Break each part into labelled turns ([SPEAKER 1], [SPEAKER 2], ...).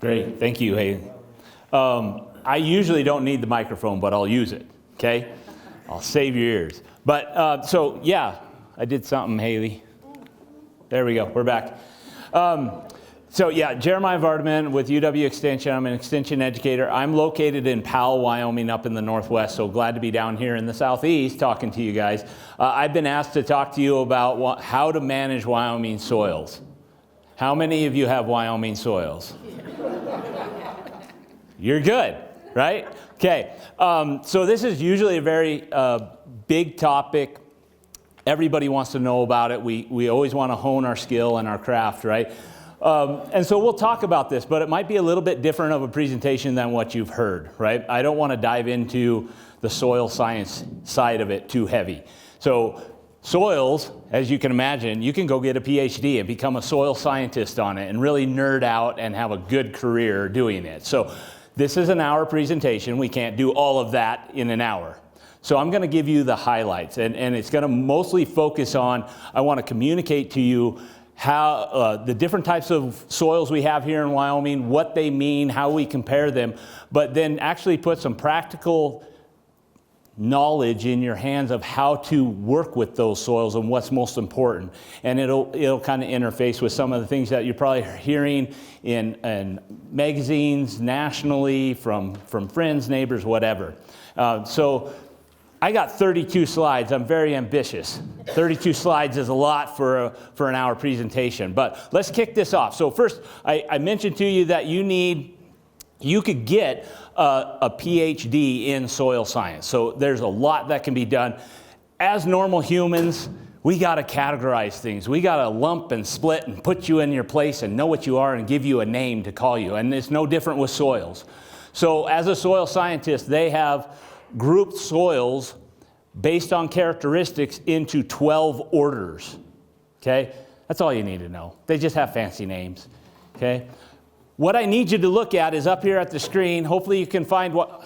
[SPEAKER 1] Great, thank you, Haley. I usually don't need the microphone, but I'll use it, okay? I'll save your ears. But, so, yeah, I did something, Haley. There we go, we're back. So, yeah, Jeremiah Vardiman with UW Extension. I'm an extension educator. I'm located in Powell, Wyoming, up in the northwest, so glad to be down here in the southeast talking to you guys. I've been asked to talk to you about how to manage Wyoming soils. How many of you have Wyoming soils? You're good, right? Okay, so this is usually a very big topic. Everybody wants to know about it. We always want to hone our skill and our craft, right? And so we'll talk about this, but it might be a little bit different of a presentation than what you've heard, right? I don't want to dive into the soil science side of it too heavy. So soils, as you can imagine, you can go get a PhD and become a soil scientist on it and really nerd out and have a good career doing it. So this is an hour presentation. We can't do all of that in an hour. So I'm going to give you the highlights, and it's going to mostly focus on, I want to communicate to you how the different types of soils we have here in Wyoming, what they mean, how we compare them, but then actually put some practical knowledge in your hands of how to work with those soils and what's most important. And it'll kind of interface with some of the things that you're probably hearing in magazines nationally from friends, neighbors, whatever. So I got 32 slides. I'm very ambitious. 32 slides is a lot for an hour presentation. But let's kick this off. So first, I mentioned to you that you could get a PhD in soil science. So there's a lot that can be done. As normal humans, we got to categorize things. We got to lump and split and put you in your place and know what you are and give you a name to call you. And it's no different with soils. So as a soil scientist, they have grouped soils based on characteristics into 12 orders, okay? That's all you need to know. They just have fancy names, okay? What I need you to look at is up here at the screen. Hopefully you can find what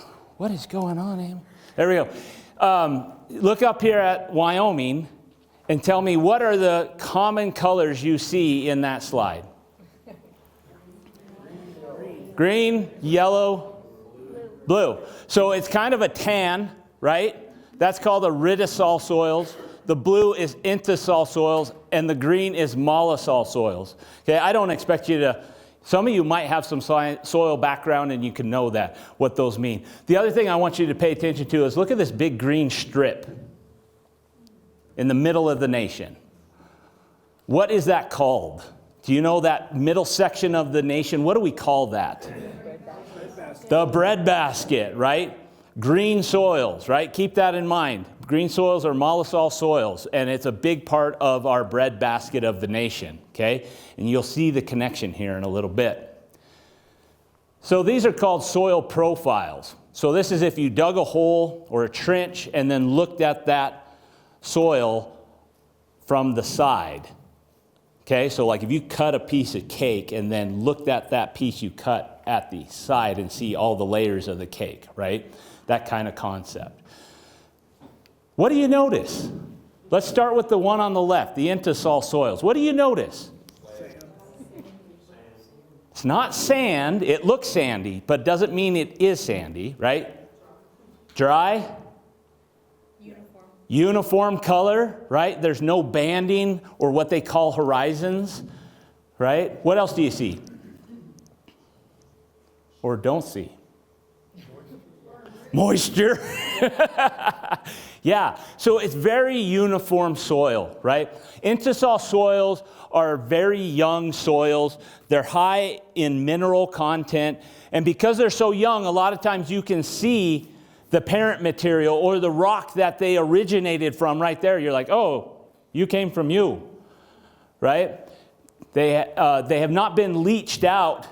[SPEAKER 1] is going on, Amy? There we go. Look up here at Wyoming and tell me what are the common colors you see in that slide? Green, yellow, blue. So it's kind of a tan, right? That's called iridisol soils. The blue is intisol soils, and the green is mollisol soils. Okay, I don't expect you to, some of you might have some soil background and you can know that, what those mean. The other thing I want you to pay attention to is look at this big green strip in the middle of the nation. What is that called? Do you know that middle section of the nation? What do we call that? The breadbasket, right? Green soils, right? Keep that in mind. Green soils are mollisol soils, and it's a big part of our breadbasket of the nation, okay? And you'll see the connection here in a little bit. So these are called soil profiles. So this is if you dug a hole or a trench and then looked at that soil from the side. Okay, so like if you cut a piece of cake and then looked at that piece you cut at the side and see all the layers of the cake, right? That kind of concept. What do you notice? Let's start with the one on the left, the intisol soils. What do you notice? Sand. It's not sand. It looks sandy, but doesn't mean it is sandy, right? Dry? Uniform color, right? There's no banding or what they call horizons, right? What else do you see? Or don't see? Moisture. Yeah, so it's very uniform soil, right? Intisol soils are very young soils. They're high in mineral content. And because they're so young, a lot of times you can see the parent material or the rock that they originated from right there. You're like, oh, you came from you, right? They have not been leached out,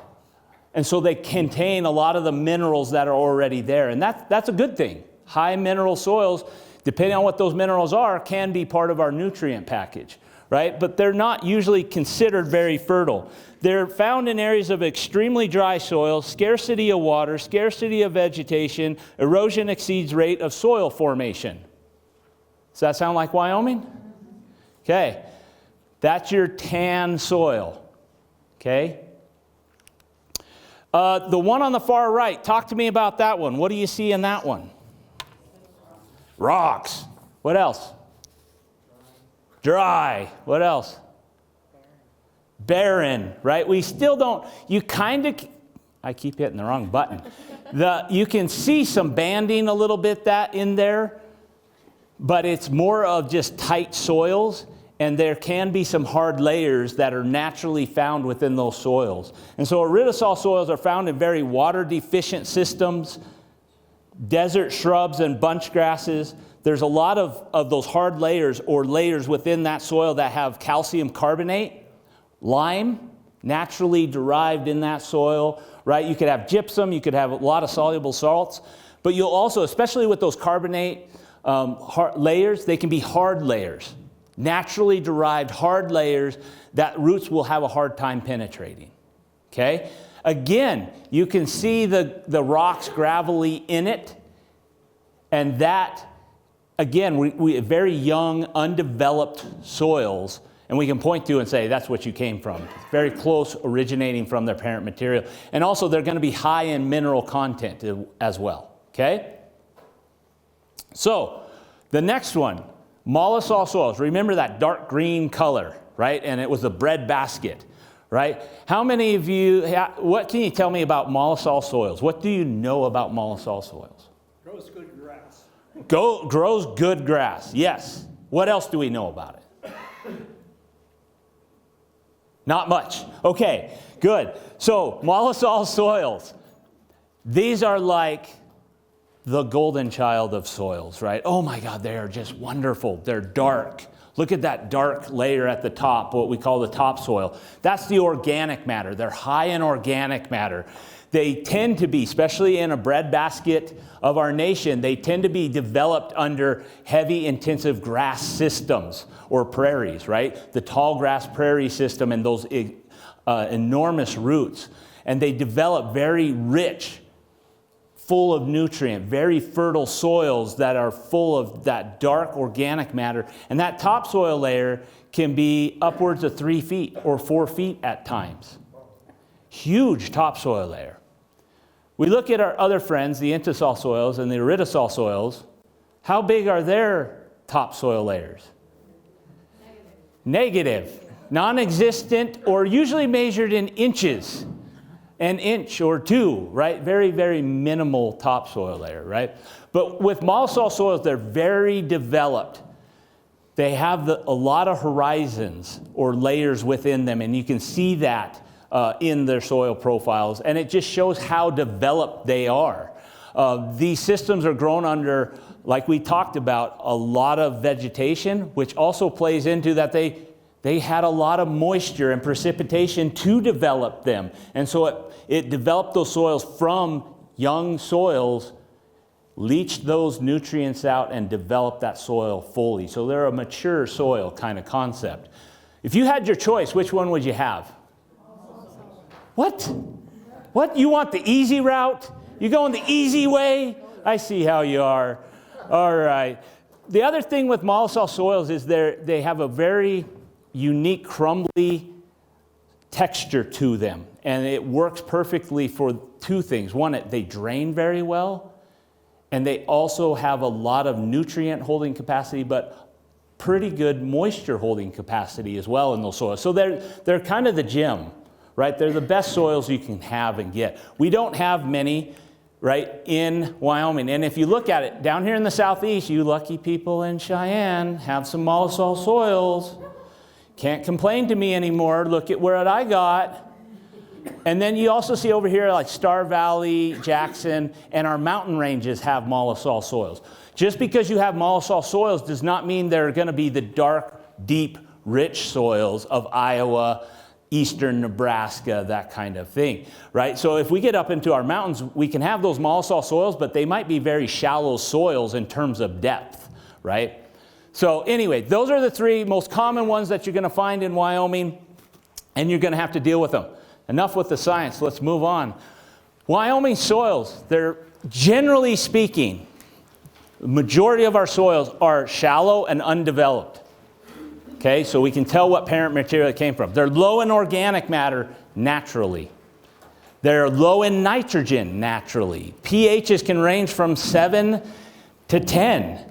[SPEAKER 1] and so they contain a lot of the minerals that are already there. And that's a good thing. High mineral soils, depending on what those minerals are, can be part of our nutrient package, right? But they're not usually considered very fertile. They're found in areas of extremely dry soil, scarcity of water, scarcity of vegetation, erosion exceeds rate of soil formation. Does that sound like Wyoming? Okay, that's your tan soil, okay? The one on the far right, talk to me about that one. What do you see in that one? Rocks. What else? Dry. What else? Barren, right? We still don't, you kind of, I keep hitting the wrong button. You can see some banding a little bit that in there, but it's more of just tight soils, and there can be some hard layers that are naturally found within those soils. And so aridosol soils are found in very water deficient systems, desert shrubs and bunch grasses. There's a lot of those hard layers or layers within that soil that have calcium carbonate, lime, naturally derived in that soil, right? You could have gypsum, you could have a lot of soluble salts, but you'll also, especially with those carbonate layers, they can be hard layers, naturally derived hard layers that roots will have a hard time penetrating, okay? Again, you can see the rocks gravelly in it, and that, again, we very young, undeveloped soils, and we can point to and say, that's what you came from. It's very close originating from their parent material. And also, they're going to be high in mineral content as well, okay? So, the next one, mollisol soils. Remember that dark green color, right? And it was the bread basket, right? How many of you, what can you tell me about mollisol soils? What do you know about mollisol soils?
[SPEAKER 2] Grows good grass.
[SPEAKER 1] Grows good grass, yes. What else do we know about it? Not much. Okay, good. So, mollisol soils. These are like the golden child of soils, right? Oh my God, they are just wonderful. They're dark. Look at that dark layer at the top, what we call the topsoil. That's the organic matter. They're high in organic matter. They tend to be, especially in a breadbasket of our nation, they tend to be developed under heavy, intensive grass systems or prairies, right? The tall grass prairie system and those enormous roots. And they develop very rich, full of nutrient, very fertile soils that are full of that dark organic matter. And that topsoil layer can be upwards of 3 feet or 4 feet at times. Huge topsoil layer. We look at our other friends, the intosol soils and the aridosol soils. How big are their topsoil layers? Negative. Non-existent, or usually measured in inches. An inch or two, right? Very, very minimal topsoil layer, right? But with mollisol soils, they're very developed. They have a lot of horizons or layers within them, and you can see that in their soil profiles, and it just shows how developed they are. These systems are grown under, like we talked about, a lot of vegetation, which also plays into that they had a lot of moisture and precipitation to develop them. And so it developed those soils from young soils, leached those nutrients out, and developed that soil fully. So they're a mature soil kind of concept. If you had your choice, which one would you have? What? What? You want the easy route? You going the easy way? I see how you are. All right. The other thing with mollisol soils is they have a very unique crumbly texture to them, and it works perfectly for two things. One, they drain very well, and they also have a lot of nutrient holding capacity, but pretty good moisture holding capacity as well in those soils. So they're kind of the gem, right? They're the best soils you can have and get. We don't have many, right, in Wyoming. And if you look at it, down here in the southeast, you lucky people in Cheyenne have some mollisol soils. Can't complain to me anymore. Look at what I got. And then you also see over here like Star Valley, Jackson, and our mountain ranges have mollisol soils. Just because you have mollisol soils does not mean they're going to be the dark, deep, rich soils of Iowa, eastern Nebraska, that kind of thing, right? So if we get up into our mountains, we can have those mollisol soils, but they might be very shallow soils in terms of depth, right? So anyway, those are the three most common ones that you're going to find in Wyoming, and you're going to have to deal with them. Enough with the science. Let's move on. Wyoming soils, they're generally speaking, the majority of our soils are shallow and undeveloped. Okay, so we can tell what parent material it came from. They're low in organic matter naturally. They're low in nitrogen naturally. pHs can range from 7 to 10.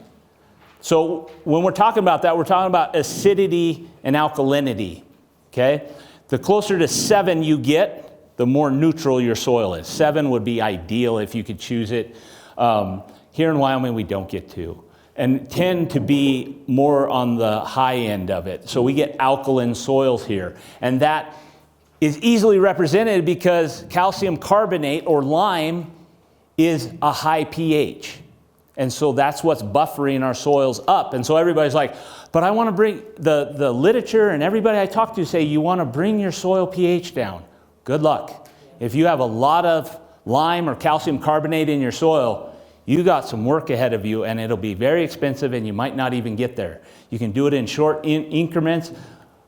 [SPEAKER 1] So when we're talking about that, we're talking about acidity and alkalinity, okay? The closer to 7 you get, the more neutral your soil is. 7 would be ideal if you could choose it. Here in Wyoming, we don't get 2. And tend to be more on the high end of it. So we get alkaline soils here. And that is easily represented because calcium carbonate or lime is a high pH. And so that's what's buffering our soils up. And so everybody's like, but I want to bring, the literature and everybody I talk to say you want to bring your soil pH down. Good luck. If you have a lot of lime or calcium carbonate in your soil, you got some work ahead of you, and it'll be very expensive, and you might not even get there. You can do it in short increments,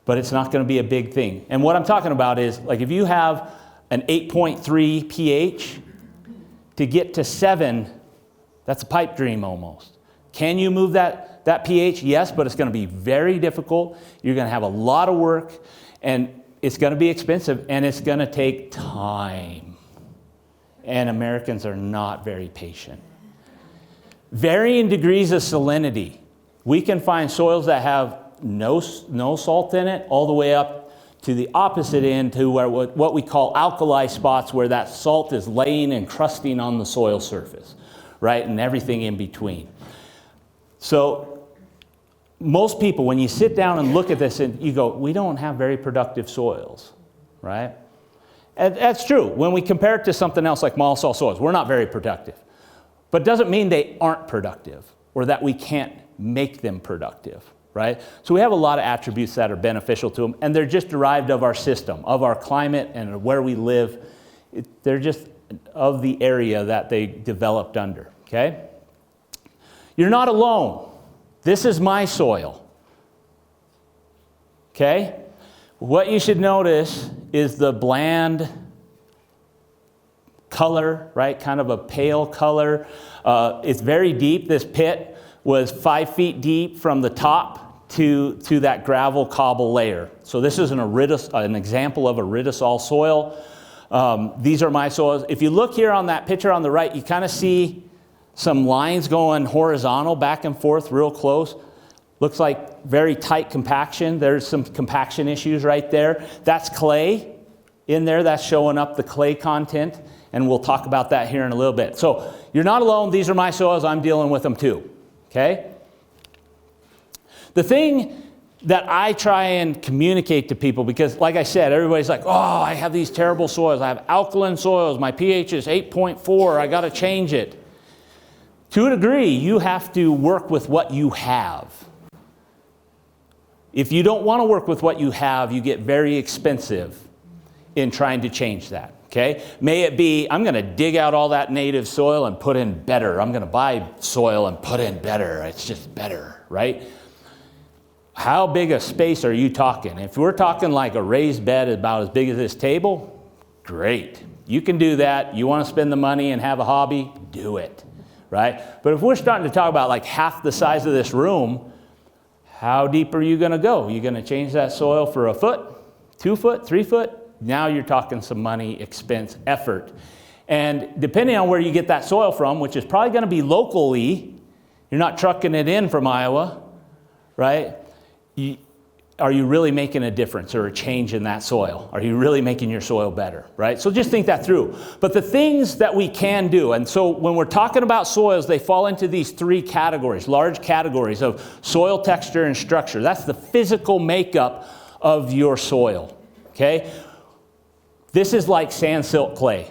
[SPEAKER 1] but it's not going to be a big thing. And what I'm talking about is, like if you have an 8.3 pH, to get to 7, that's a pipe dream almost. Can you move that pH? Yes, but it's going to be very difficult. You're going to have a lot of work, and it's going to be expensive, and it's going to take time. And Americans are not very patient. Varying degrees of salinity. We can find soils that have no salt in it, all the way up to the opposite end to where what we call alkali spots, where that salt is laying and crusting on the soil surface, right? And everything in between. So most people, when you sit down and look at this, and you go, we don't have very productive soils, right? And that's true. When we compare it to something else like mollusol soils, we're not very productive. But doesn't mean they aren't productive or that we can't make them productive, right? So we have a lot of attributes that are beneficial to them, and they're just derived of our system, of our climate and where we live. They're just of the area that they developed under, okay? You're not alone. This is my soil, okay? What you should notice is the bland color, right? Kind of a pale color. It's very deep. This pit was 5 feet deep from the top to that gravel cobble layer. So this is an example of iridesol soil. These are my soils. If you look here on that picture on the right, you kind of see some lines going horizontal back and forth real close. Looks like very tight compaction. There's some compaction issues right there. That's clay in there. That's showing up the clay content. And we'll talk about that here in a little bit. So you're not alone. These are my soils. I'm dealing with them too. Okay? The thing that I try and communicate to people, because like I said, everybody's like, oh, I have these terrible soils. I have alkaline soils. My pH is 8.4. I got to change it. To a degree, you have to work with what you have. If you don't want to work with what you have, you get very expensive in trying to change that. Okay? May it be, I'm going to dig out all that native soil and put in better. I'm going to buy soil and put in better. It's just better, right? How big a space are you talking? If we're talking like a raised bed about as big as this table, great. You can do that. You want to spend the money and have a hobby? Do it, right? But if we're starting to talk about like half the size of this room, how deep are you going to go? You're going to change that soil for 1 foot, 2 foot, 3 foot? Now you're talking some money, expense, effort. And depending on where you get that soil from, which is probably going to be locally, you're not trucking it in from Iowa, right? Are you really making a difference or a change in that soil? Are you really making your soil better, right? So just think that through. But the things that we can do, and so when we're talking about soils, they fall into these 3 categories, large categories of soil texture and structure. That's the physical makeup of your soil, okay? This is like sand, silt, clay.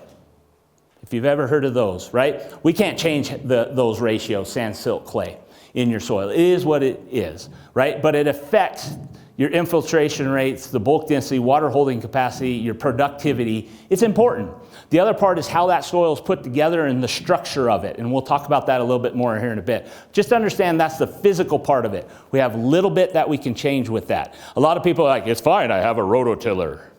[SPEAKER 1] If you've ever heard of those, right? We can't change those ratios, sand, silt, clay, in your soil. It is what it is, right? But it affects your infiltration rates, the bulk density, water holding capacity, your productivity. It's important. The other part is how that soil is put together and the structure of it. And we'll talk about that a little bit more here in a bit. Just understand that's the physical part of it. We have a little bit that we can change with that. A lot of people are like, it's fine, I have a rototiller.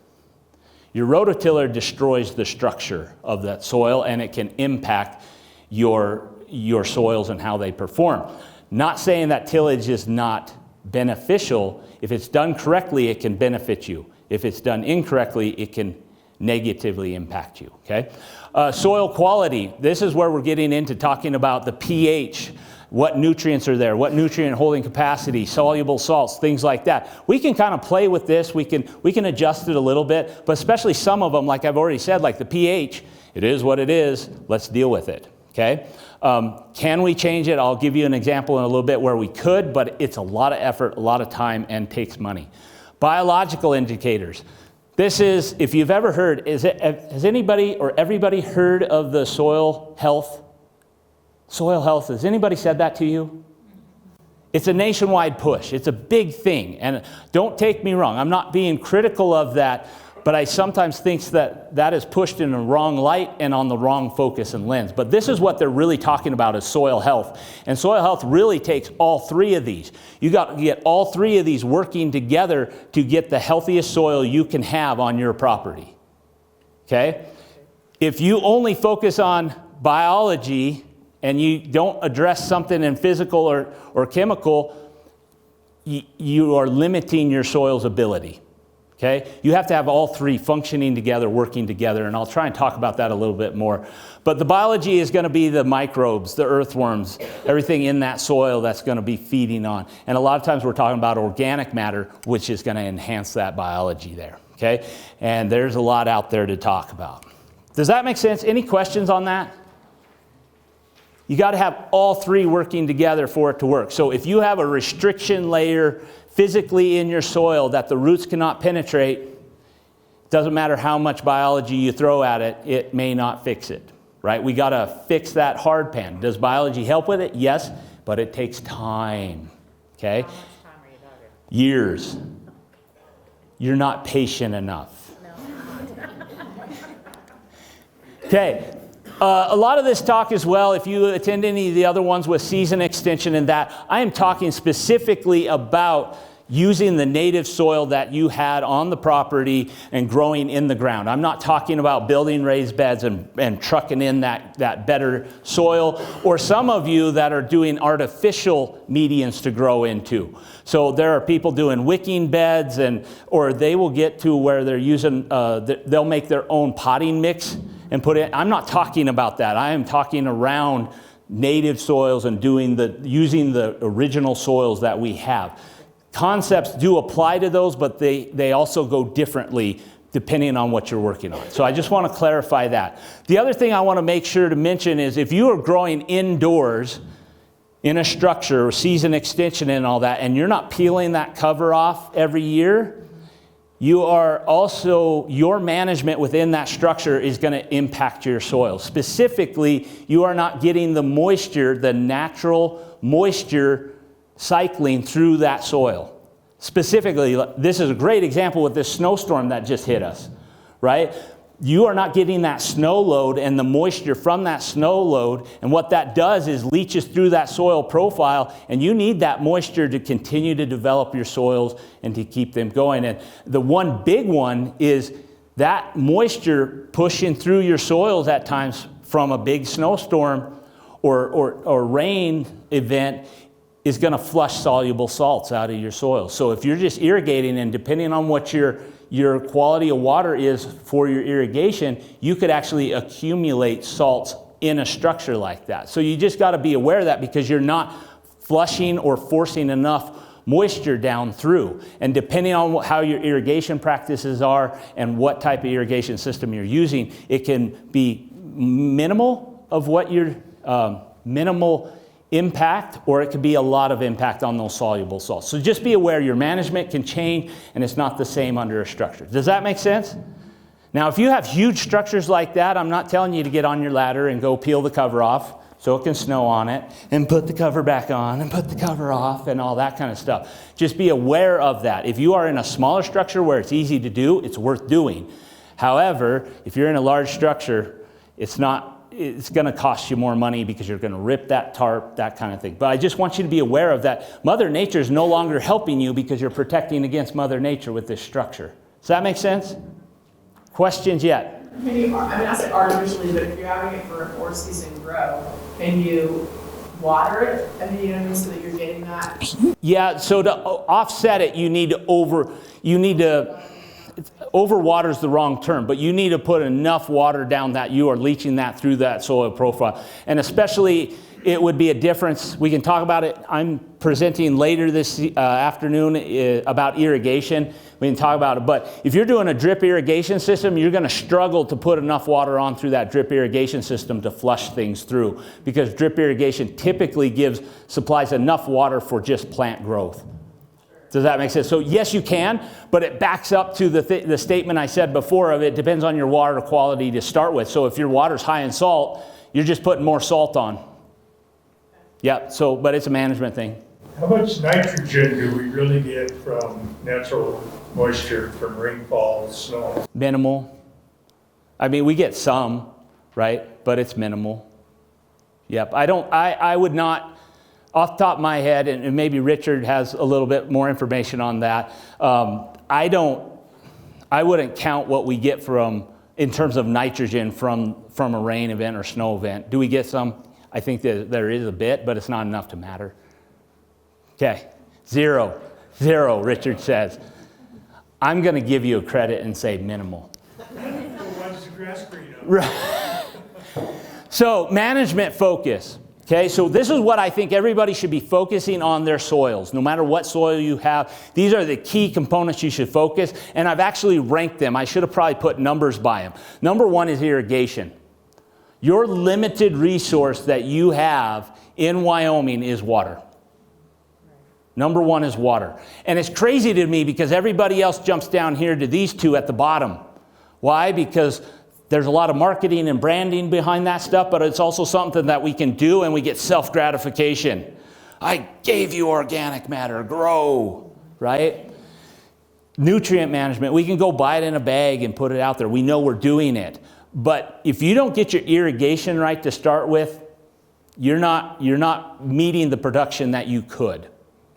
[SPEAKER 1] Your rototiller destroys the structure of that soil, and it can impact your soils and how they perform. Not saying that tillage is not beneficial. If it's done correctly, it can benefit you. If it's done incorrectly, it can negatively impact you, okay? Soil quality, this is where we're getting into talking about the pH, what nutrients are there, what nutrient holding capacity, soluble salts, things like that. We can kind of play with this, we can adjust it a little bit, but especially some of them, like I've already said, like the pH, it is what it is, let's deal with it, okay? Can we change it? I'll give you an example in a little bit where we could, but it's a lot of effort, a lot of time, and takes money. Biological indicators. This is, if you've ever heard, has anybody or everybody heard of the soil health? Soil health, has anybody said that to you? It's a nationwide push. It's a big thing. And don't take me wrong, I'm not being critical of that, but I sometimes think that that is pushed in the wrong light and on the wrong focus and lens. But this is what they're really talking about is soil health. And soil health really takes all three of these. You got to get all three of these working together to get the healthiest soil you can have on your property. Okay? If you only focus on biology and you don't address something in physical or chemical, you are limiting your soil's ability. Okay? You have to have all three functioning together, working together, and I'll try and talk about that a little bit more. But the biology is going to be the microbes, the earthworms, everything in that soil that's going to be feeding on. And a lot of times we're talking about organic matter, which is going to enhance that biology there. Okay? And there's a lot out there to talk about. Does that make sense? Any questions on that? You got to have all three working together for it to work. So if you have a restriction layer physically in your soil that the roots cannot penetrate, doesn't matter how much biology you throw at it, it may not fix it, right? We got to fix that hard pan. Does biology help with it? Yes, but it takes time, okay?
[SPEAKER 2] How much time are you talking?
[SPEAKER 1] Years. You're not patient enough.
[SPEAKER 2] No.
[SPEAKER 1] Okay. A lot of this talk as well, if you attend any of the other ones with season extension and that, I am talking specifically about using the native soil that you had on the property and growing in the ground. I'm not talking about building raised beds and trucking in that better soil, or some of you that are doing artificial medians to grow into. So there are people doing wicking beds, or they will get to where they're using, they'll make their own potting mix and put it. I'm not talking about that. I am talking around native soils and using the original soils that we have. Concepts do apply to those, but they also go differently depending on what you're working on. So I just want to clarify that. The other thing I want to make sure to mention is if you are growing indoors in a structure or season extension and all that, and you're not peeling that cover off every year, your management within that structure is going to impact your soil. Specifically, you are not getting the moisture, the natural moisture cycling through that soil. Specifically, this is a great example with this snowstorm that just hit us, right? You are not getting that snow load and the moisture from that snow load, and what that does is leaches through that soil profile, and you need that moisture to continue to develop your soils and to keep them going. And the one big one is that moisture pushing through your soils at times from a big snowstorm or rain event is going to flush soluble salts out of your soil. So if you're just irrigating, and depending on what your quality of water is for your irrigation, you could actually accumulate salts in a structure like that. So you just got to be aware of that, because you're not flushing or forcing enough moisture down through. And depending on how your irrigation practices are and what type of irrigation system you're using, it can be minimal of what your minimal impact, or it could be a lot of impact on those soluble salts. So just be aware your management can change, and it's not the same under a structure. Does that make sense? Now, if you have huge structures like that, I'm not telling you to get on your ladder and go peel the cover off so it can snow on it, and put the cover back on, and put the cover off, and all that kind of stuff. Just be aware of that. If you are in a smaller structure where it's easy to do, it's worth doing. However, if you're in a large structure, it's going to cost you more money, because you're going to rip that tarp, that kind of thing. But I just want you to be aware of that. Mother Nature is no longer helping you because you're protecting against Mother Nature with this structure. Does that make sense? Questions yet?
[SPEAKER 3] I say artificially, but if you're having it for a 4-season grow, can you water it? I mean, so that you're getting that?
[SPEAKER 1] Yeah, so to offset it, you need to overwater is the wrong term, but you need to put enough water down that you are leaching that through that soil profile. And especially, it would be a difference. We can talk about it. I'm presenting later this afternoon about irrigation. We can talk about it. But if you're doing a drip irrigation system, you're going to struggle to put enough water on through that drip irrigation system to flush things through, because drip irrigation typically supplies enough water for just plant growth. Does that make sense? So yes, you can, but it backs up to the statement I said before of it depends on your water quality to start with. So if your water's high in salt, you're just putting more salt on. Yeah, but it's a management thing.
[SPEAKER 4] How much nitrogen do we really get from natural moisture from rainfall, snow?
[SPEAKER 1] Minimal. I mean, we get some, right? But it's minimal. Yep. I would not, off the top of my head, and maybe Richard has a little bit more information on that. I wouldn't count what we get in terms of nitrogen from a rain event or snow event. Do we get some? I think that there is a bit, but it's not enough to matter. Okay, 0, Richard says. I'm going to give you a credit and say minimal.
[SPEAKER 4] When's the grass green up?
[SPEAKER 1] Right. So management focus. Okay, so this is what I think everybody should be focusing on their soils. No matter what soil you have, these are the key components you should focus. And I've actually ranked them. I should have probably put numbers by them. Number 1 is irrigation. Your limited resource that you have in Wyoming is water. Number 1 is water. And it's crazy to me because everybody else jumps down here to these two at the bottom. Why? Because there's a lot of marketing and branding behind that stuff, but it's also something that we can do and we get self-gratification. I gave you organic matter, grow, right? Nutrient management, we can go buy it in a bag and put it out there. We know we're doing it. But if you don't get your irrigation right to start with, you're not meeting the production that you could,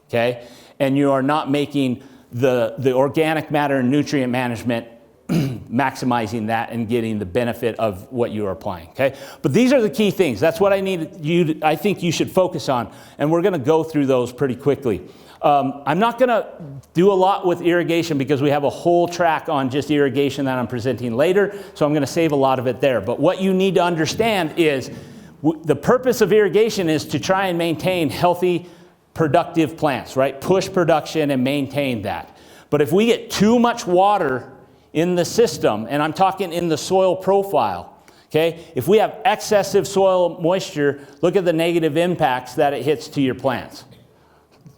[SPEAKER 1] okay? And you are not making the organic matter and nutrient management maximizing that and getting the benefit of what you are applying, okay? But these are the key things. That's what I think you should focus on, and we're going to go through those pretty quickly. I'm not going to do a lot with irrigation because we have a whole track on just irrigation that I'm presenting later, so I'm going to save a lot of it there. But what you need to understand is the purpose of irrigation is to try and maintain healthy, productive plants, right? Push production and maintain that. But if we get too much water in the system, and I'm talking in the soil profile, okay? If we have excessive soil moisture, look at the negative impacts that it hits to your plants.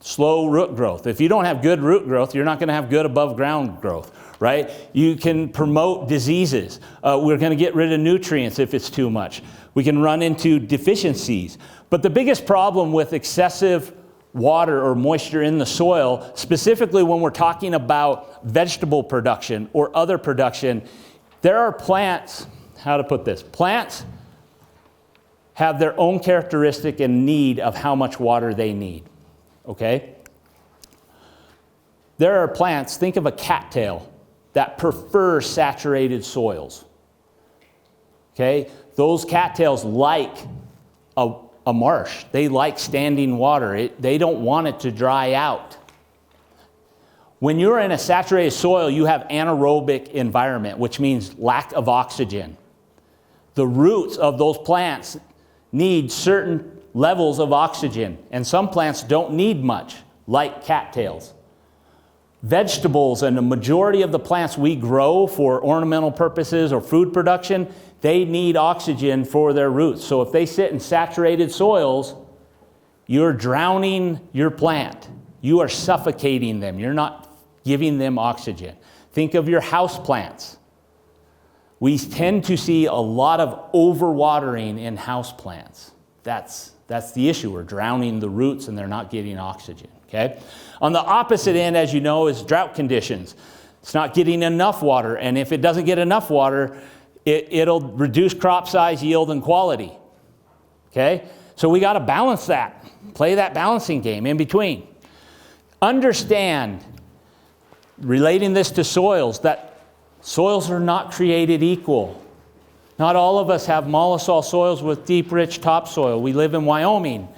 [SPEAKER 1] Slow root growth. If you don't have good root growth, you're not going to have good above ground growth, right? You can promote diseases. We're going to get rid of nutrients if it's too much. We can run into deficiencies. But the biggest problem with excessive water or moisture in the soil, specifically when we're talking about vegetable production or other production, there are plants, how to put this, plants have their own characteristic and need of how much water they need. Okay? There are plants, think of a cattail, that prefer saturated soils. Okay? Those cattails like a marsh. They like standing water. They don't want it to dry out. When you're in a saturated soil, you have anaerobic environment, which means lack of oxygen. The roots of those plants need certain levels of oxygen, and some plants don't need much, like cattails. Vegetables and the majority of the plants we grow for ornamental purposes or food production, they need oxygen for their roots. So if they sit in saturated soils, you're drowning your plant. You are suffocating them. You're not giving them oxygen. Think of your house plants. We tend to see a lot of overwatering in house plants. That's the issue. We're drowning the roots and they're not getting oxygen, okay? On the opposite end, as you know, is drought conditions. It's not getting enough water, and if it doesn't get enough water, it'll reduce crop size, yield, and quality, okay? So we got to balance that, play that balancing game in between. Understand, relating this to soils, that soils are not created equal. Not all of us have mollisol soils with deep, rich topsoil. We live in Wyoming.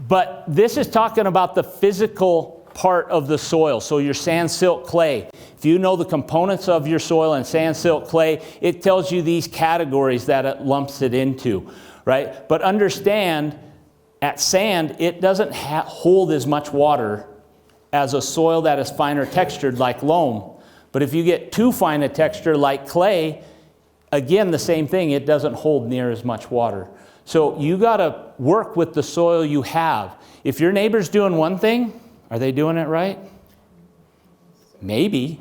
[SPEAKER 1] But this is talking about the physical part of the soil, so your sand, silt, clay. if you know the components of your soil and sand, silt, clay, it tells you these categories that it lumps it into, right? But understand, at sand, it doesn't hold as much water as a soil that is finer textured like loam. But if you get too fine a texture like clay, again, the same thing, it doesn't hold near as much water. So you got to work with the soil you have. If your neighbor's doing one thing, are they doing it right? Maybe.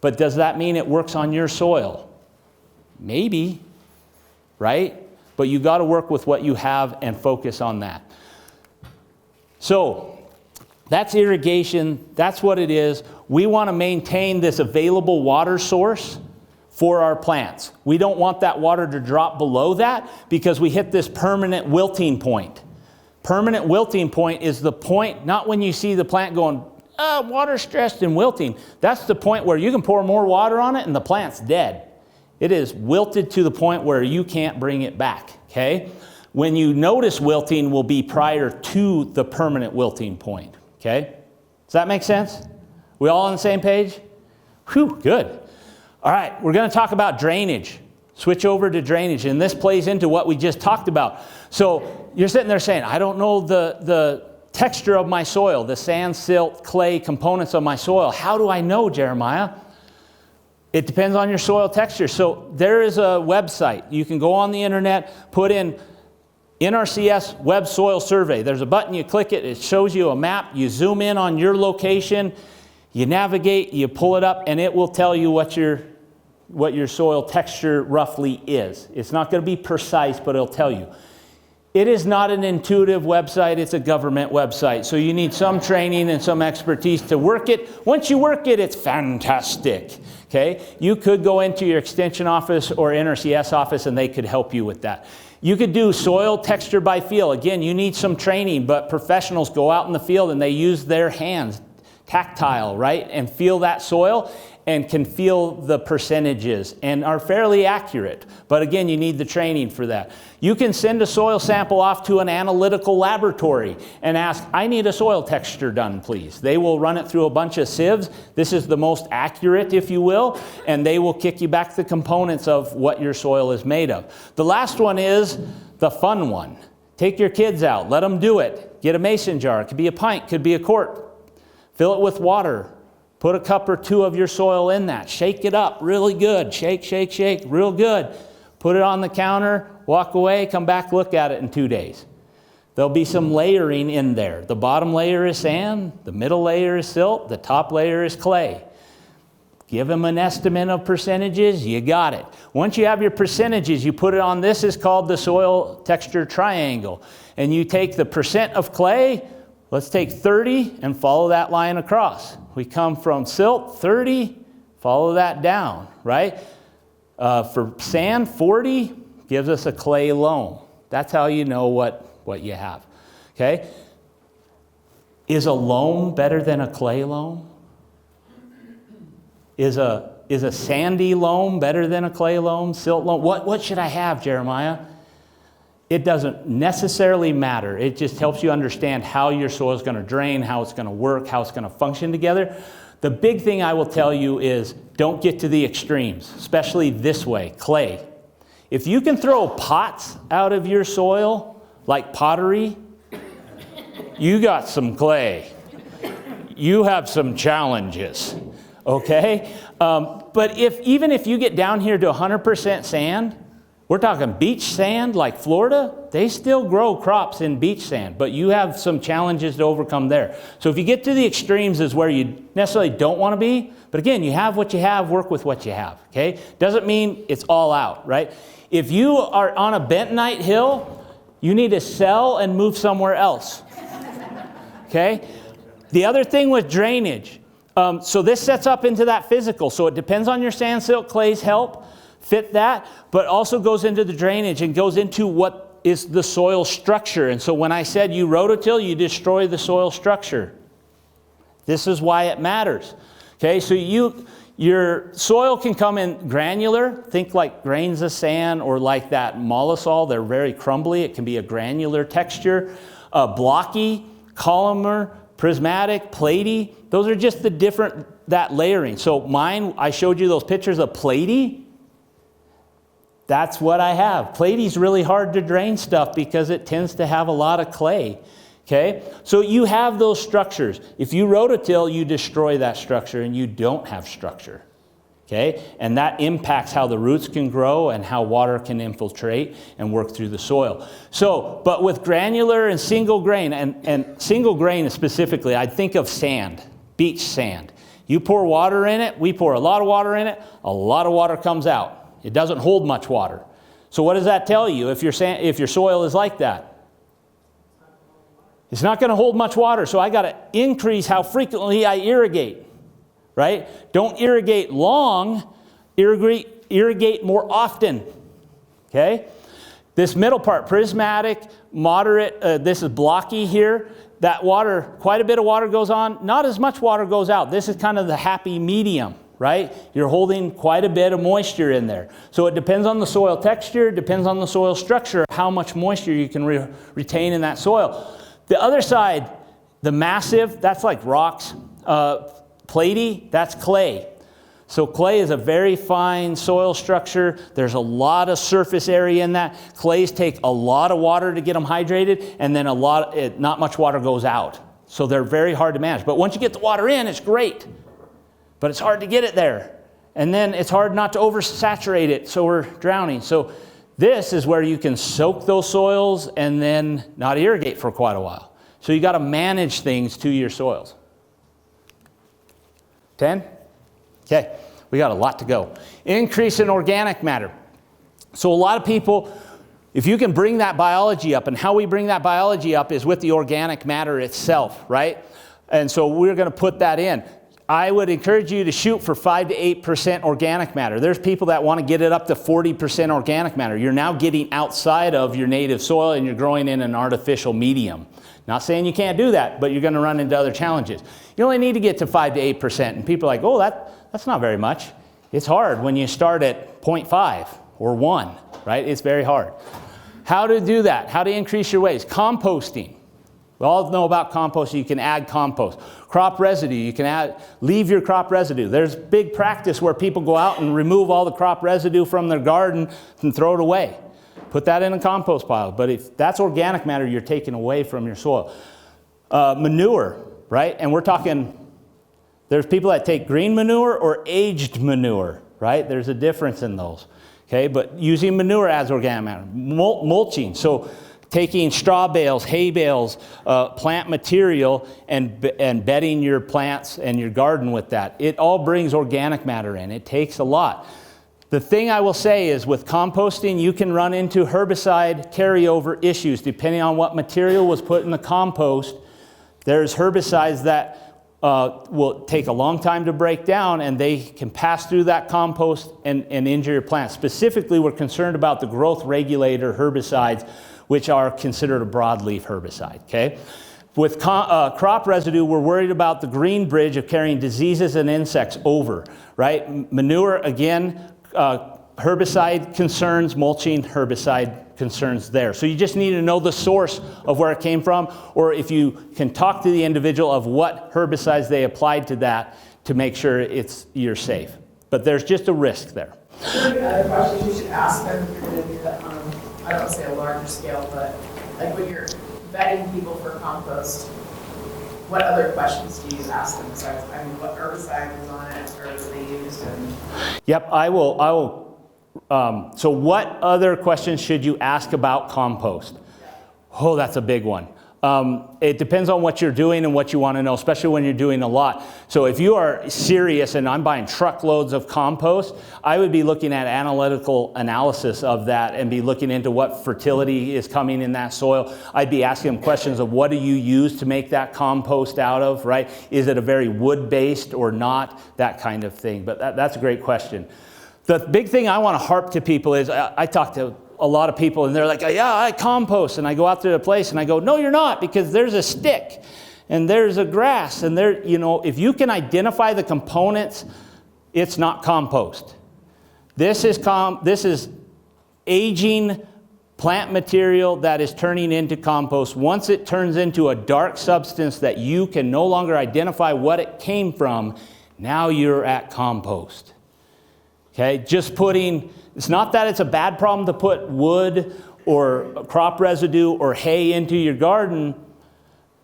[SPEAKER 1] But does that mean it works on your soil? Maybe, right? But you got to work with what you have and focus on that. So that's irrigation. That's what it is. We want to maintain this available water source for our plants. We don't want that water to drop below that because we hit this permanent wilting point. Permanent wilting point is the point, not when you see the plant going, water stressed and wilting. That's the point where you can pour more water on it and the plant's dead. It is wilted to the point where you can't bring it back, okay? When you notice wilting will be prior to the permanent wilting point, okay? Does that make sense? We all on the same page? Whew, good. All right, we're going to talk about drainage. Switch over to drainage, and this plays into what we just talked about. So you're sitting there saying, I don't know the texture of my soil, the sand, silt, clay components of my soil. How do I know, Jeremiah? It depends on your soil texture. So there is a website. You can go on the internet, put in NRCS Web Soil Survey. There's a button, you click it, it shows you a map. You zoom in on your location, you navigate, you pull it up, and it will tell you what your soil texture roughly is. It's not going to be precise, but it'll tell you. It is not an intuitive website, it's a government website. So you need some training and some expertise to work it. Once you work it, it's fantastic. Okay? You could go into your extension office or NRCS office and they could help you with that. You could do soil texture by feel. Again, you need some training, but professionals go out in the field and they use their hands, tactile, right? And feel that soil and can feel the percentages and are fairly accurate. But again, you need the training for that. You can send a soil sample off to an analytical laboratory and ask, I need a soil texture done, please. They will run it through a bunch of sieves. This is the most accurate, if you will, and they will kick you back the components of what your soil is made of. The last one is the fun one. Take your kids out, let them do it. Get a mason jar, it could be a pint, could be a quart. Fill it with water. Put a cup or two of your soil in that. Shake it up really good. Shake, shake, shake, real good. Put it on the counter, walk away, come back, look at it in 2 days. There'll be some layering in there. The bottom layer is sand, the middle layer is silt, the top layer is clay. Give them an estimate of percentages, you got it. Once you have your percentages, you put it on, this is called the soil texture triangle. And you take the percent of clay, let's take 30 and follow that line across. We come from silt, 30, follow that down, right? For sand, 40 gives us a clay loam. That's how you know what you have, okay? Is a loam better than a clay loam? Is a sandy loam better than a clay loam, silt loam? What should I have, Jeremiah? It doesn't necessarily matter. It just helps you understand how your soil is going to drain, how it's going to work, how it's going to function together. The big thing I will tell you is don't get to the extremes, especially this way, clay. If you can throw pots out of your soil, like pottery, you got some clay. You have some challenges, okay? But even if you get down here to 100% sand, we're talking beach sand like Florida, they still grow crops in beach sand, but you have some challenges to overcome there. So if you get to the extremes is where you necessarily don't want to be, but again, you have what you have, work with what you have, okay? Doesn't mean it's all out, right? If you are on a bentonite hill, you need to sell and move somewhere else, okay? The other thing with drainage, so this sets up into that physical, so it depends on your sand, silt, clays help fit that, but also goes into the drainage and goes into what is the soil structure. And so when I said you rototill, you destroy the soil structure. This is why it matters. Okay, so your soil can come in granular, think like grains of sand or like that mollisol, they're very crumbly, it can be a granular texture, blocky, columnar, prismatic, platy. Those are just the that layering. So mine, I showed you those pictures of platy. That's what I have. Platy's really hard to drain stuff because it tends to have a lot of clay. Okay, so you have those structures. If you rototill, you destroy that structure and you don't have structure. Okay, and that impacts how the roots can grow and how water can infiltrate and work through the soil. So, but with granular and single grain, and single grain specifically, I'd think of sand, beach sand. You pour water in it, we pour a lot of water in it, a lot of water comes out. It doesn't hold much water. So what does that tell you if your soil is like that? It's not going to hold much water, so I got to increase how frequently I irrigate. Right? Don't irrigate long, irrigate more often. Okay? This middle part, prismatic, moderate, this is blocky here. That water, quite a bit of water goes on, not as much water goes out. This is kind of the happy medium, right? You're holding quite a bit of moisture in there. So it depends on the soil texture, depends on the soil structure, how much moisture you can retain in that soil. The other side, the massive, that's like rocks. Platy, that's clay. So clay is a very fine soil structure. There's a lot of surface area in that. Clays take a lot of water to get them hydrated, and then not much water goes out. So they're very hard to manage. But once you get the water in, it's great. But it's hard to get it there. And then it's hard not to oversaturate it, so we're drowning. So this is where you can soak those soils and then not irrigate for quite a while. So you got to manage things to your soils. 10? Okay, we got a lot to go. Increase in organic matter. So a lot of people, if you can bring that biology up, and how we bring that biology up is with the organic matter itself, right? And so we're going to put that in. I would encourage you to shoot for 5 to 8% organic matter. There's people that want to get it up to 40% organic matter. You're now getting outside of your native soil and you're growing in an artificial medium. Not saying you can't do that, but you're going to run into other challenges. You only need to get to 5 to 8%. And people are like, oh, that's not very much. It's hard when you start at 0.5 or 1, right? It's very hard. How to do that? How to increase your waste? Composting. We all know about composting. You can add compost. Crop residue. You can leave your crop residue. There's big practice where people go out and remove all the crop residue from their garden and throw it away. Put that in a compost pile. But if that's organic matter you're taking away from your soil. Manure, right? And we're talking, there's people that take green manure or aged manure, right? There's a difference in those. Okay, but using manure adds organic matter. Mulching, so taking straw bales, hay bales, plant material, and bedding your plants and your garden with that. It all brings organic matter in. It takes a lot. The thing I will say is with composting, you can run into herbicide carryover issues depending on what material was put in the compost. There's herbicides that will take a long time to break down, and they can pass through that compost and injure your plants. Specifically, we're concerned about the growth regulator herbicides, which are considered a broadleaf herbicide, okay? With crop residue, we're worried about the green bridge of carrying diseases and insects over, right? Manure, again, herbicide concerns, mulching, herbicide concerns there. So you just need to know the source of where it came from, or if you can talk to the individual of what herbicides they applied to that to make sure you're safe. But there's just a risk there.
[SPEAKER 3] The other questions you should ask them if you're going to do that on, I don't say a larger scale, but like when you're vetting people for compost, what other questions do you ask them besides, what herbicide is on it, or is they used?
[SPEAKER 1] Yep, I will. So what other questions should you ask about compost? Oh, that's a big one. It depends on what you're doing and what you want to know, especially when you're doing a lot. So if you are serious and I'm buying truckloads of compost, I would be looking at analytical analysis of that and be looking into what fertility is coming in that soil. I'd be asking them questions of what do you use to make that compost out of, right? Is it a very wood-based or not? That kind of thing. But that's a great question. The big thing I want to harp to people is I talk to a lot of people and they're like, yeah, I compost. And I go out to a place and I go, no, you're not, because there's a stick and there's a grass. And there, if you can identify the components, it's not compost. This is aging plant material that is turning into compost. Once it turns into a dark substance that you can no longer identify what it came from, Now you're at compost. Okay, just putting, it's not that it's a bad problem to put wood or crop residue or hay into your garden,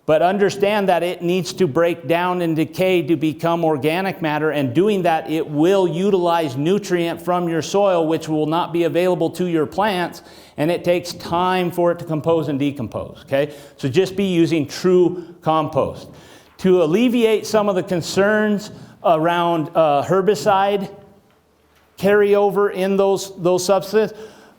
[SPEAKER 1] but understand that it needs to break down and decay to become organic matter, and doing that, it will utilize nutrient from your soil, which will not be available to your plants, and it takes time for it to compose and decompose, okay? So just be using true compost. To alleviate some of the concerns around herbicide carryover in those substances,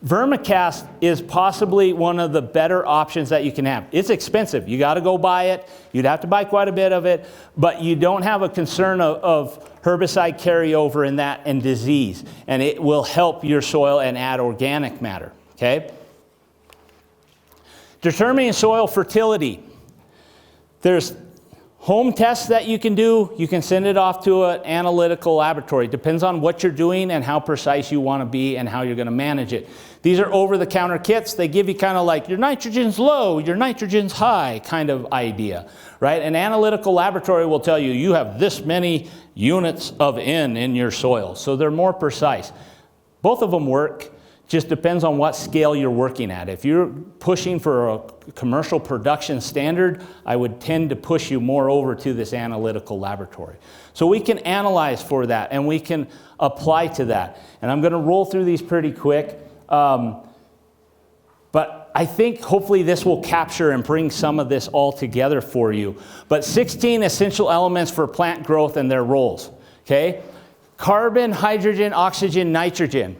[SPEAKER 1] vermicast is possibly one of the better options that you can have. It's expensive. You got to go buy it. You'd have to buy quite a bit of it, but you don't have a concern of herbicide carryover in that and disease, and it will help your soil and add organic matter, okay? Determining soil fertility. There's home tests that you can do. You can send it off to an analytical laboratory. It depends on what you're doing and how precise you want to be and how you're going to manage it. These are over-the-counter kits. They give you kind of like your nitrogen's low, your nitrogen's high kind of idea, right? An analytical laboratory will tell you you have this many units of N in your soil. So they're more precise. Both of them work. Just depends on what scale you're working at. If you're pushing for a commercial production standard, I would tend to push you more over to this analytical laboratory. So we can analyze for that, and we can apply to that. And I'm going to roll through these pretty quick. But I think hopefully this will capture and bring some of this all together for you. But 16 essential elements for plant growth and their roles. Okay? Carbon, hydrogen, oxygen, nitrogen.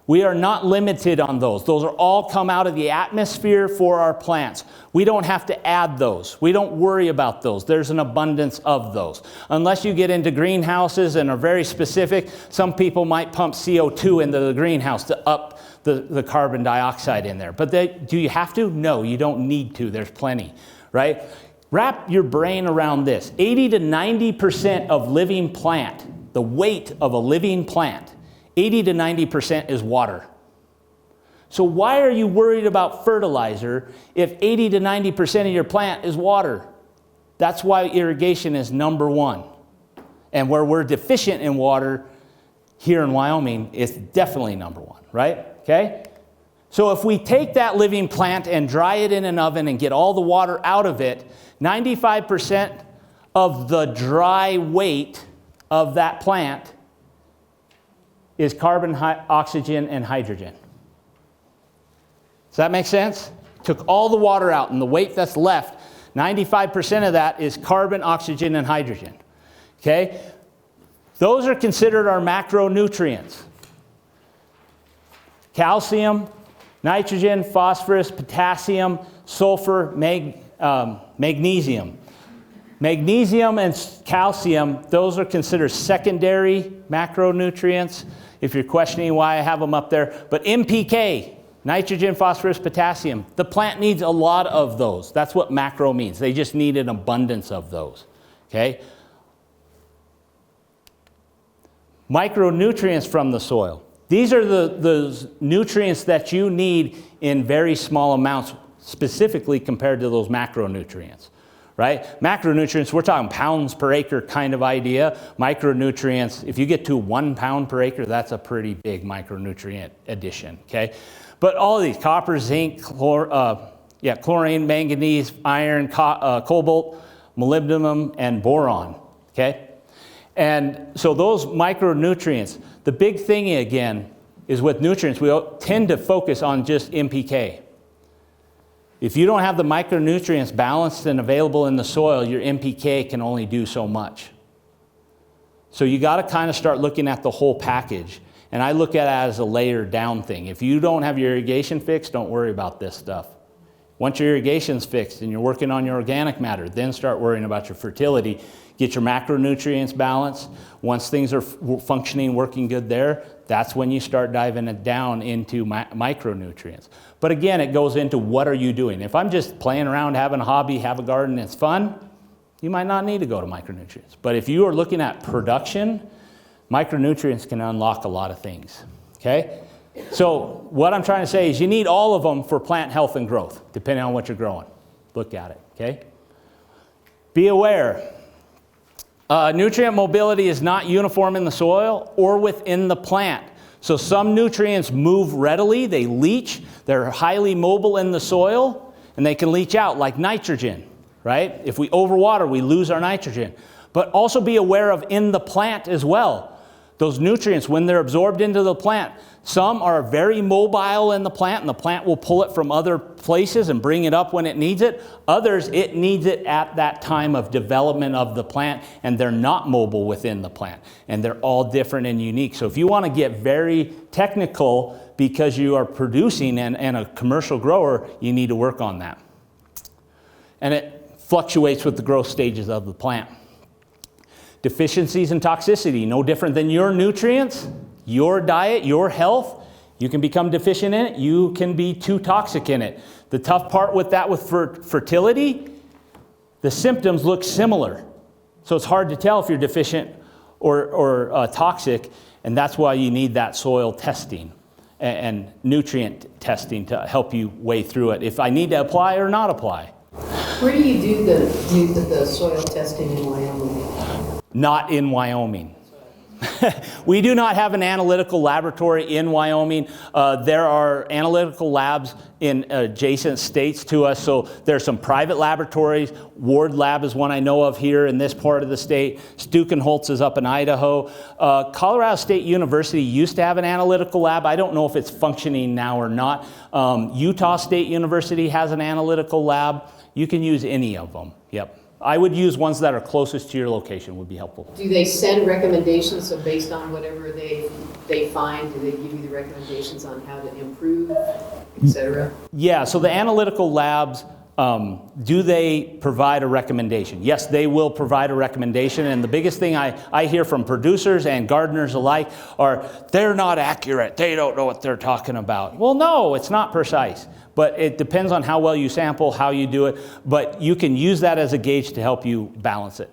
[SPEAKER 1] We are not limited on those. Those are all come out of the atmosphere for our plants. We don't have to add those. We don't worry about those. There's an abundance of those. Unless you get into greenhouses and are very specific, some people might pump CO2 into the greenhouse to up the carbon dioxide in there. But do you have to? No, you don't need to. There's plenty, right? Wrap your brain around this. 80 to 90% of living plant, the weight of a living plant, 80 to 90% is water. So why are you worried about fertilizer if 80 to 90% of your plant is water? That's why irrigation is number one. And where we're deficient in water here in Wyoming, it's definitely number one, right? Okay? So if we take that living plant and dry it in an oven and get all the water out of it, 95% of the dry weight of that plant is carbon, oxygen, and hydrogen. Does that make sense? Took all the water out, and the weight that's left, 95% of that is carbon, oxygen, and hydrogen. Okay? Those are considered our macronutrients. Calcium, nitrogen, phosphorus, potassium, sulfur, magnesium. Magnesium and calcium, those are considered secondary macronutrients. If you're questioning why I have them up there. But NPK, nitrogen, phosphorus, potassium, the plant needs a lot of those. That's what macro means. They just need an abundance of those. Okay? Micronutrients from the soil. These are the nutrients that you need in very small amounts, specifically compared to those macronutrients. Right? Macronutrients, we're talking pounds per acre kind of idea. Micronutrients, if you get to 1 pound per acre, that's a pretty big micronutrient addition, okay? But all of these, copper, zinc, chlorine, manganese, iron, cobalt, molybdenum, and boron, okay? And so those micronutrients, the big thing again is with nutrients, we tend to focus on just NPK. If you don't have the micronutrients balanced and available in the soil, your NPK can only do so much. So you got to kind of start looking at the whole package. And I look at it as a layered down thing. If you don't have your irrigation fixed, don't worry about this stuff. Once your irrigation's fixed and you're working on your organic matter, then start worrying about your fertility. Get your macronutrients balanced. Once things are functioning, working good there, that's when you start diving it down into micronutrients. But again, it goes into what are you doing. If I'm just playing around, having a hobby, have a garden, it's fun, you might not need to go to micronutrients. But if you are looking at production, micronutrients can unlock a lot of things, okay? So what I'm trying to say is you need all of them for plant health and growth, depending on what you're growing. Look at it, okay? Be aware. Nutrient mobility is not uniform in the soil or within the plant. So some nutrients move readily, they leach, they're highly mobile in the soil, and they can leach out, like nitrogen, right? If we overwater, we lose our nitrogen. But also be aware of in the plant as well. Those nutrients, when they're absorbed into the plant, some are very mobile in the plant, and the plant will pull it from other places and bring it up when it needs it. Others, it needs it at that time of development of the plant, and they're not mobile within the plant. And they're all different and unique. So if you want to get very technical because you are producing and a commercial grower, you need to work on that. And it fluctuates with the growth stages of the plant. Deficiencies and toxicity, no different than your nutrients, your diet, your health. You can become deficient in it. You can be too toxic in it. The tough part with that with fertility, the symptoms look similar. So it's hard to tell if you're deficient or toxic, and that's why you need that soil testing and nutrient testing to help you weigh through it. If I need to apply or not apply.
[SPEAKER 2] Where do you do the soil testing in Wyoming?
[SPEAKER 1] Not in Wyoming. We do not have an analytical laboratory in Wyoming. There are analytical labs in adjacent states to us, so there's some private laboratories. Ward Lab is one I know of here in this part of the state. Stukenholtz is up in Idaho. Colorado State University used to have an analytical lab. I don't know if it's functioning now or not. Utah State University has an analytical lab. You can use any of them. Yep. I would use ones that are closest to your location would be helpful.
[SPEAKER 2] Do they send recommendations, so based on whatever they find, do they give you the recommendations on how to improve, etc.?
[SPEAKER 1] Yeah, so the analytical labs, do they provide a recommendation? Yes, they will provide a recommendation, and the biggest thing I hear from producers and gardeners alike are, they're not accurate, they don't know what they're talking about. Well, no, it's not precise. But it depends on how well you sample, how you do it, but you can use that as a gauge to help you balance it.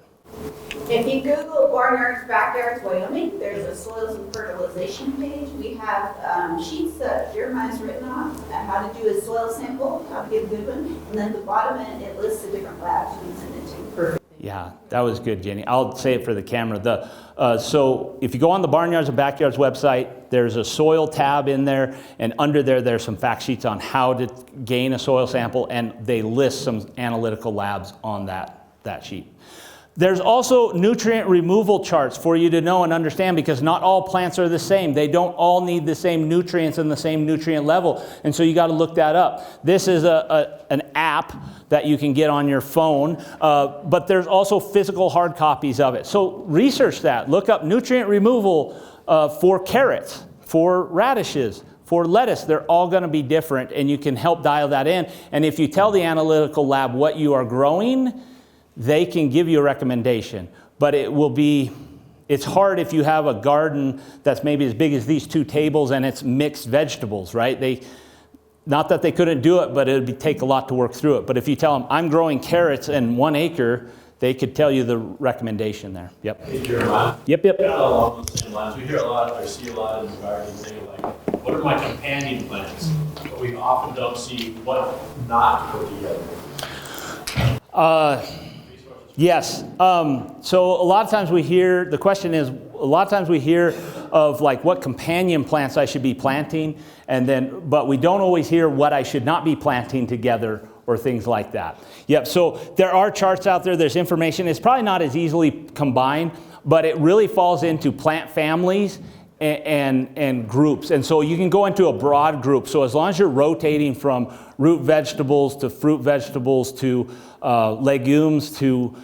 [SPEAKER 5] If you Google barnyards, backyards, Wyoming, there's a soils and fertilization page. We have sheets that Jeremiah's written on how to do a soil sample, how to get a good one, and then at the bottom it lists the different labs you can send it to. Perfect.
[SPEAKER 1] Yeah, that was good, Jenny. I'll say it for the camera. So if you go on the Barnyards and Backyards website, there's a soil tab in there, and under there, there's some fact sheets on how to gain a soil sample, and they list some analytical labs on that sheet. There's also nutrient removal charts for you to know and understand, because not all plants are the same. They don't all need the same nutrients and the same nutrient level, and so you got to look that up. This is an app that you can get on your phone, but there's also physical hard copies of it. So research that. Look up nutrient removal for carrots, for radishes, for lettuce. They're all going to be different, and you can help dial that in. And if you tell the analytical lab what you are growing, they can give you a recommendation. But it's hard if you have a garden that's maybe as big as these 2 tables and it's mixed vegetables, right? Not that they couldn't do it, but it would take a lot to work through it. But if you tell them, I'm growing carrots in 1 acre, they could tell you the recommendation there. Yep.
[SPEAKER 6] Hey, Jeremiah.
[SPEAKER 1] Yep.
[SPEAKER 6] Kind of along those same lines, we hear a lot, or see a lot in the garden saying, like, what are my companion plants? But we often don't see what not to put together.
[SPEAKER 1] Yes. So a lot of times we hear, the question is, a lot of times we hear of like what companion plants I should be planting, but we don't always hear what I should not be planting together or things like that. Yep, so there are charts out there, there's information. It's probably not as easily combined, but it really falls into plant families and groups. And so you can go into a broad group. So as long as you're rotating from root vegetables to fruit vegetables to legumes to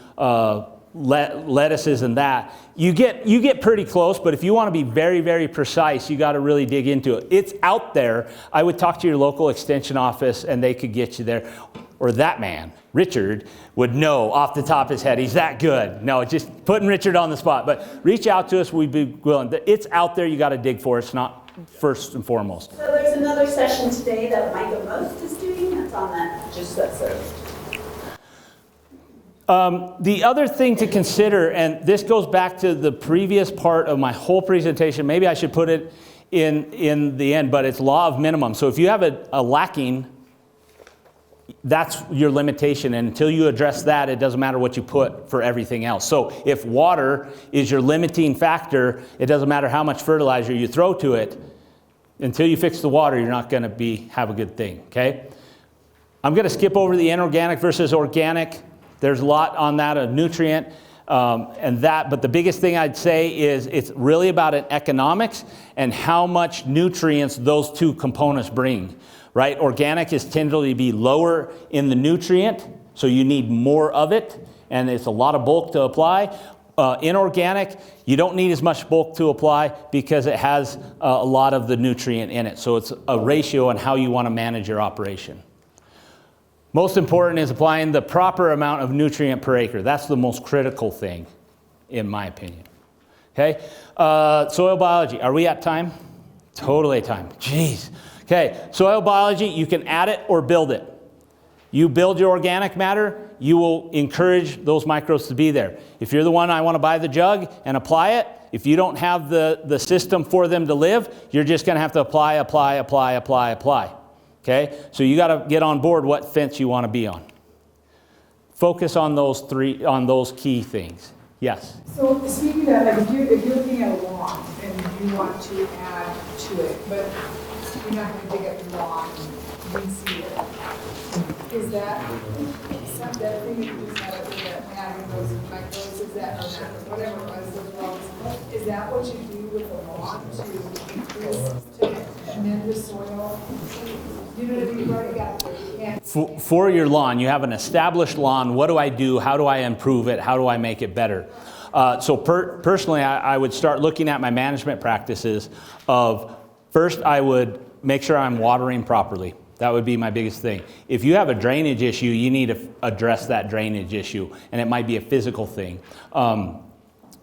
[SPEAKER 1] lettuces and that, you get pretty close. But if you want to be very, very precise, you got to really dig into it. It's out there. I would talk to your local extension office and they could get you there. Or that man, Richard, would know off the top of his head. He's that good. No, just putting Richard on the spot. But reach out to us. We'd be willing. It's out there. You got to dig for it. It's not first and foremost.
[SPEAKER 5] So there's another session today that Micah Most is doing. That's on that. Just that's
[SPEAKER 1] The other thing to consider, and this goes back to the previous part of my whole presentation. Maybe I should put it in the end, but it's law of minimum. So if you have a lacking, that's your limitation, and until you address that, it doesn't matter what you put for everything else. So if water is your limiting factor, it doesn't matter how much fertilizer you throw to it. Until you fix the water, you're not going to have a good thing, okay? I'm going to skip over the inorganic versus organic. There's a lot on that, a nutrient but the biggest thing I'd say is it's really about an economics and how much nutrients those two components bring, right? Organic is tending to be lower in the nutrient, so you need more of it, and it's a lot of bulk to apply. Inorganic, you don't need as much bulk to apply because it has a lot of the nutrient in it. So it's a ratio on how you want to manage your operation. Most important is applying the proper amount of nutrient per acre. That's the most critical thing, in my opinion. Okay, soil biology. Are we at time? Totally at time. Jeez. Okay, soil biology, you can add it or build it. You build your organic matter, you will encourage those microbes to be there. If you're the one, I want to buy the jug and apply it, if you don't have the system for them to live, you're just going to have to apply. Okay, so you got to get on board what fence you want to be on. Focus on those key things. Yes?
[SPEAKER 7] So speaking of that, like if you're looking at a lawn and you want to add to it, but you're not going to dig up your lawn and seed it, is that some that thing that you just had up there, adding those microbes, is that, or whatever it was, those bugs, is that what you do with the lawn to increase, to amend the soil? You know what I mean? You've already got it. You can't.
[SPEAKER 1] For your lawn, you have an established lawn. What do I do? How do I improve it? How do I make it better? Personally, I would start looking at my management practices of, first I would make sure I'm watering properly. That would be my biggest thing. If you have a drainage issue, you need to address that drainage issue, and it might be a physical thing.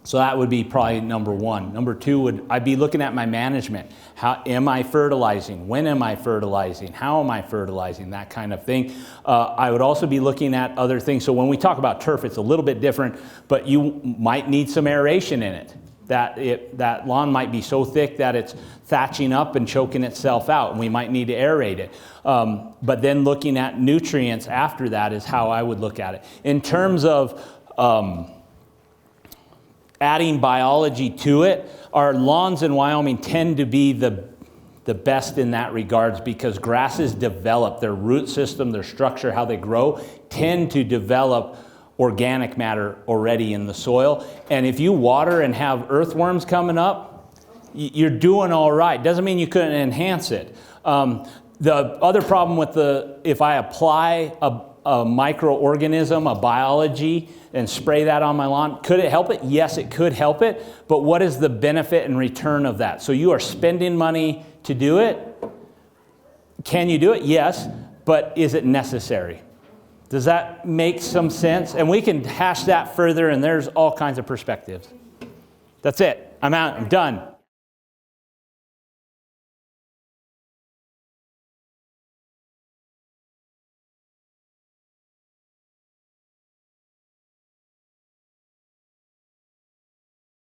[SPEAKER 1] So that would be probably number one. Number two I'd be looking at my management. How am I fertilizing? When am I fertilizing? How am I fertilizing? That kind of thing. I would also be looking at other things. So when we talk about turf, it's a little bit different, but you might need some aeration in it. That lawn might be so thick that it's thatching up and choking itself out, and we might need to aerate it. But then looking at nutrients after that is how I would look at it. In terms of adding biology to it, our lawns in Wyoming tend to be the best in that regards because grasses develop, their root system, their structure, how they grow, tend to develop organic matter already in the soil. And if you water and have earthworms coming up, you're doing all right. Doesn't mean you couldn't enhance it. The other problem with if I apply a microorganism, a biology, and spray that on my lawn, could it help it? Yes, it could help it, but what is the benefit and return of that? So you are spending money to do it. Can you do it? Yes, but is it necessary? Does that make some sense? And we can hash that further, and there's all kinds of perspectives. That's it. I'm out. I'm done.